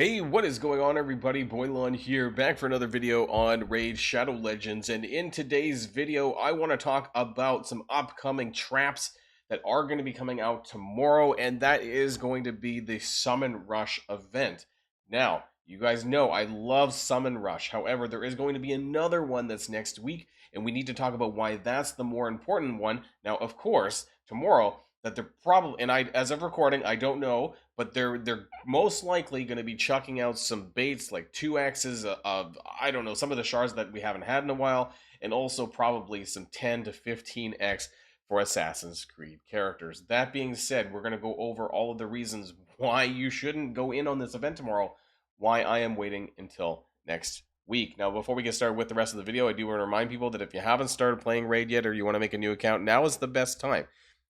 Hey, what is going on, everybody? Boilon here, back for another video on Raid Shadow Legends. And in today's video, I want to talk about some upcoming traps that are going to be coming out tomorrow, and that is going to be the Summon Rush event. Now, you guys know I love Summon Rush. However, there is going to be another one that's next week, and we need to talk about why that's the more important one. Now, of course, tomorrow, that they're probably, and as of recording, I don't know, but they're most likely going to be chucking out some baits like 2x's of, I don't know, some of the shards that we haven't had in a while, and also probably some 10 to 15x for Assassin's Creed characters. That being said, we're going to go over all of the reasons why you shouldn't go in on this event tomorrow, why I am waiting until next week. Now, before we get started with the rest of the video, I do want to remind people that if you haven't started playing Raid yet, or you want to make a new account, now is the best time.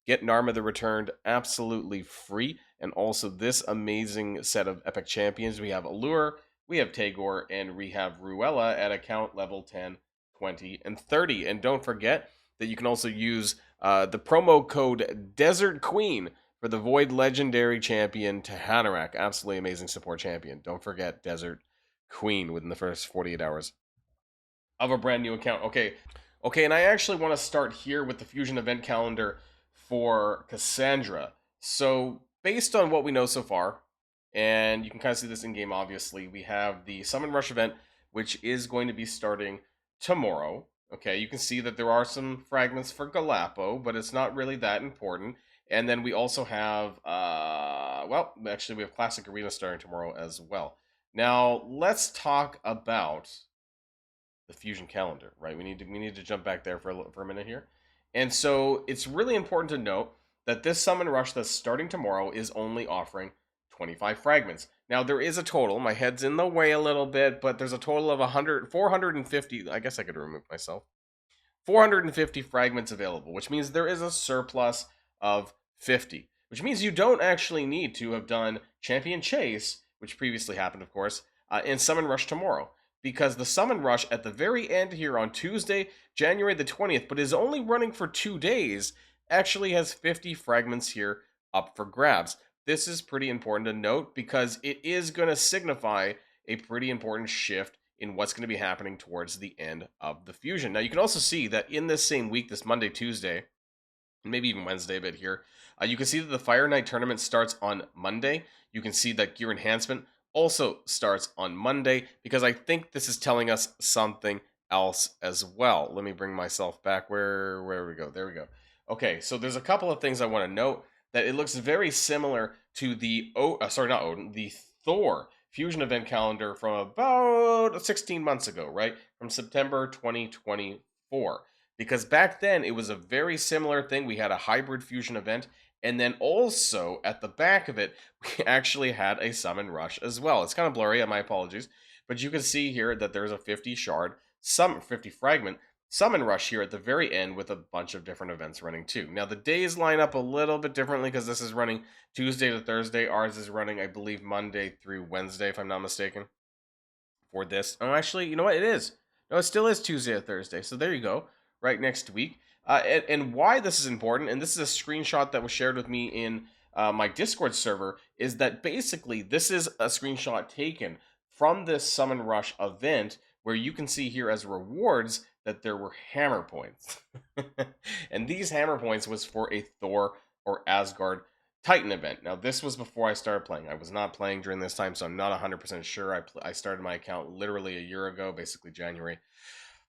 Get Narma the Returned absolutely free, and also this amazing set of epic champions. We have Allure, we have Tagore, and we have Ruella at account level 10, 20, and 30. And don't forget that you can also use the promo code Desert Queen for the Void Legendary Champion to Hanorak. Absolutely amazing support champion. Don't forget Desert Queen within the first 48 hours of a brand new account. Okay, and I actually want to start here with the Fusion event calendar for Cassandra. So, based on what we know so far, and you can kind of see this in game, obviously, we have the Summon Rush event, which is going to be starting tomorrow. Okay, you can see that there are some fragments for Galapo, but it's not really that important. And then we also have, well, actually, we have Classic Arena starting tomorrow as well. Now, let's talk about the Fusion calendar, right? We need to jump back there for a minute here. And so it's really important to note that this Summon Rush that's starting tomorrow is only offering 25 fragments. Now, there is a total. My head's in the way a little bit, but there's a total of 450. I guess I could remove myself. 450 fragments available, which means there is a surplus of 50, which means you don't actually need to have done Champion Chase, which previously happened, of course, and Summon Rush tomorrow, because the Summon Rush at the very end here on Tuesday, January the 20th, but is only running for 2 days, actually has 50 fragments here up for grabs. This is pretty important to note because it is going to signify a pretty important shift in what's going to be happening towards the end of the Fusion. Now, you can also see that in this same week, this Monday, Tuesday, and maybe even Wednesday a bit here, you can see that the Fire Knight tournament starts on Monday. You can see that Gear Enhancement also starts on Monday, because I think this is telling us something else as well. Let me bring myself back. Where we go? There we go. Okay, so there's a couple of things I want to note. That it looks very similar to the the Thor Fusion event calendar from about 16 months ago, right? From September 2024. Because back then it was a very similar thing. We had a hybrid Fusion event, and then also at the back of it, we actually had a Summon Rush as well. It's kind of blurry, my apologies. But you can see here that there's a 50 shard, 50 fragment Summon Rush here at the very end with a bunch of different events running too. Now the days line up a little bit differently because this is running Tuesday to Thursday. Ours is running, I believe, Monday through Wednesday, if I'm not mistaken, for this. Oh, actually, you know what? It is. No, it still is Tuesday to Thursday. So there you go, right next week. And why this is important, and this is a screenshot that was shared with me in my Discord server, is that basically this is a screenshot taken from this Summon Rush event where you can see here as rewards that there were hammer points. And these hammer points was for a Thor or Asgard Titan event. Now, this was before I started playing. I was not playing during this time, so I'm not 100% sure. I started my account literally a year ago, basically January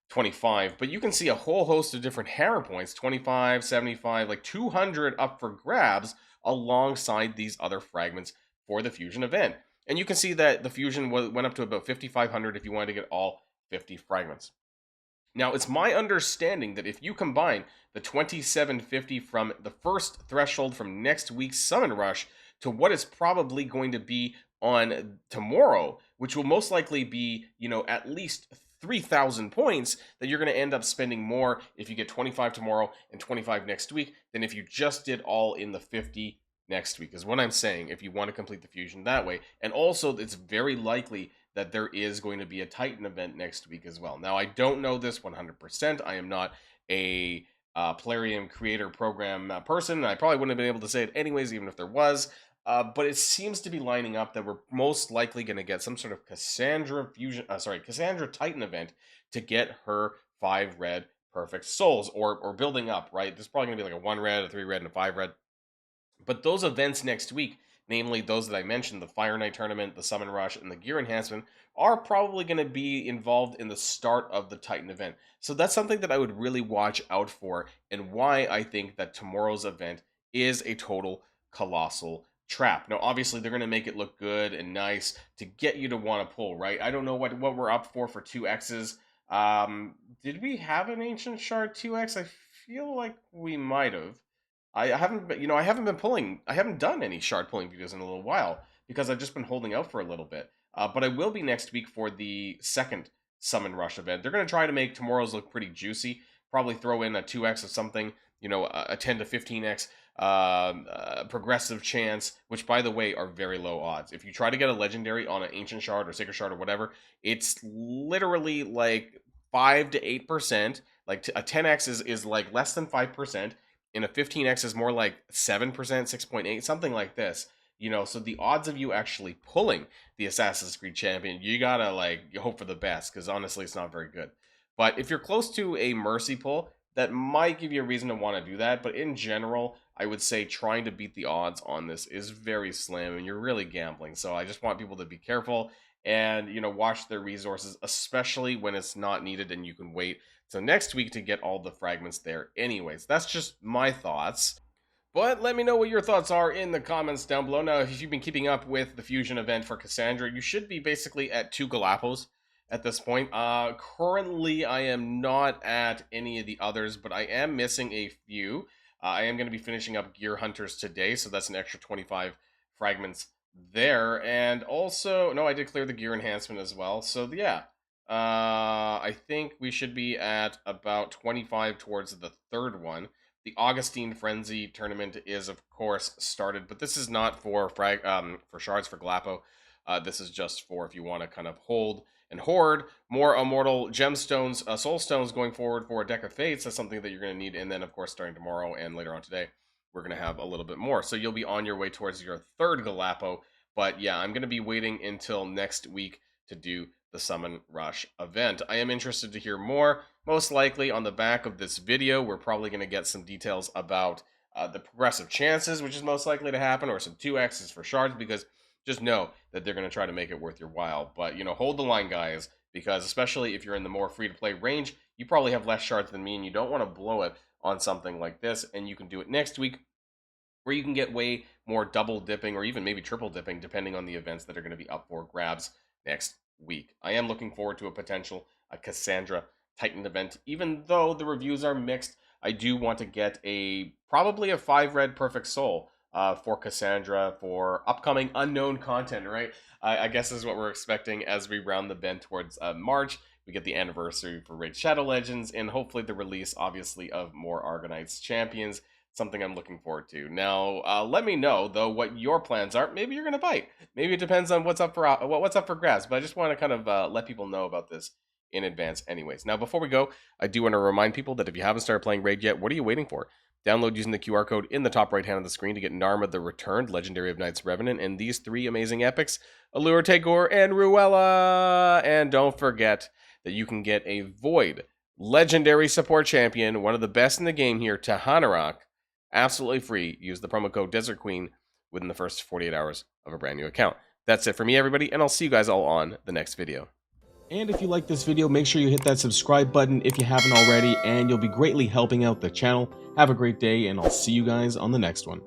25. But you can see a whole host of different hammer points, 25, 75, like 200 up for grabs alongside these other fragments for the Fusion event. And you can see that the Fusion went up to about 5,500 if you wanted to get all 50 fragments. Now, it's my understanding that if you combine the 2750 from the first threshold from next week's Summon Rush to what is probably going to be on tomorrow, which will most likely be, at least 3,000 points, that you're going to end up spending more if you get 25 tomorrow and 25 next week than if you just did all in the 50 next week, is what I'm saying, if you want to complete the Fusion that way. And also, it's very likely that there is going to be a Titan event next week as well. Now, I don't know this 100%. I am not a Plarium creator program person. I probably wouldn't have been able to say it anyways, even if there was. But it seems to be lining up that we're most likely going to get some sort of Cassandra Titan event to get her 5 red perfect souls, or building up, right? There's probably going to be like a 1 red, a 3 red, and a 5 red. But those events next week, namely those that I mentioned, the Fire Knight tournament, the Summon Rush, and the Gear Enhancement, are probably going to be involved in the start of the Titan event. So that's something that I would really watch out for, and why I think that tomorrow's event is a total colossal trap. Now, obviously, they're going to make it look good and nice to get you to want to pull, right? I don't know what we're up for 2Xs. Did we have an Ancient Shard 2X? I feel like we might have. I haven't been, I haven't been pulling. I haven't done any shard pulling videos in a little while because I've just been holding out for a little bit. But I will be next week for the second Summon Rush event. They're going to try to make tomorrow's look pretty juicy. Probably throw in a 2x of something, a 10 to 15x progressive chance, which, by the way, are very low odds. If you try to get a legendary on an Ancient Shard or Sacred Shard or whatever, it's literally like 5 to 8%. Like a 10x is like less than 5%. And a 15x is more like 7%, 6.8, something like this. So the odds of you actually pulling the Assassin's Creed champion, you gotta you hope for the best, because honestly, it's not very good. But if you're close to a mercy pull, that might give you a reason to want to do that. But in general, I would say trying to beat the odds on this is very slim, and you're really gambling. So I just want people to be careful and watch their resources, especially when it's not needed and you can wait so next week to get all the fragments there. Anyways, that's just my thoughts. But let me know what your thoughts are in the comments down below. Now, if you've been keeping up with the fusion event for Cassandra, you should be basically at 2 Galapos at this point. Currently, I am not at any of the others, but I am missing a few. I am going to be finishing up Gear Hunters today, so that's an extra 25 fragments there. And also, no, I did clear the Gear Enhancement as well. So yeah, I think we should be at about 25 towards the third one. The Augustine Frenzy tournament is, of course, started, but this is not for shards for Galapo. This is just for if you want to kind of hold and hoard more immortal gemstones, soul stones going forward for a deck of fates. That's something that you're going to need. And then, of course, starting tomorrow and later on today, we're going to have a little bit more. So you'll be on your way towards your third Galapo. But yeah, I'm going to be waiting until next week to do the Summon Rush event. I am interested to hear more. Most likely on the back of this video, we're probably going to get some details about the progressive chances, which is most likely to happen, or some 2x's for shards, because just know that they're going to try to make it worth your while. But, hold the line, guys, because especially if you're in the more free-to-play range, you probably have less shards than me, and you don't want to blow it on something like this, and you can do it next week, where you can get way more double dipping or even maybe triple dipping, depending on the events that are going to be up for grabs next week. I am looking forward to a potential Cassandra Titan event. Even though the reviews are mixed, I do want to get probably a 5 red perfect soul for Cassandra for upcoming unknown content, right? I guess is what we're expecting as we round the bend towards March. We get the anniversary for Raid Shadow Legends, and hopefully the release, obviously, of more Argonauts champions. Something I'm looking forward to. Now, let me know though what your plans are. Maybe you're gonna bite. Maybe it depends on what's up for grabs. But I just want to kind of let people know about this in advance, anyways. Now, before we go, I do want to remind people that if you haven't started playing Raid yet, what are you waiting for? Download using the QR code in the top right hand of the screen to get Narma the Returned, Legendary of Knights Revenant, and these 3 amazing epics, Allure, Tagore, and Ruella. And don't forget that you can get a Void Legendary Support Champion, one of the best in the game here, Tahanarak, absolutely free. Use the promo code Desert Queen within the first 48 hours of a brand new account. That's it for me, everybody, and I'll see you guys all on the next video. And if you like this video, make sure you hit that subscribe button if you haven't already, and you'll be greatly helping out the channel. Have a great day, and I'll see you guys on the next one.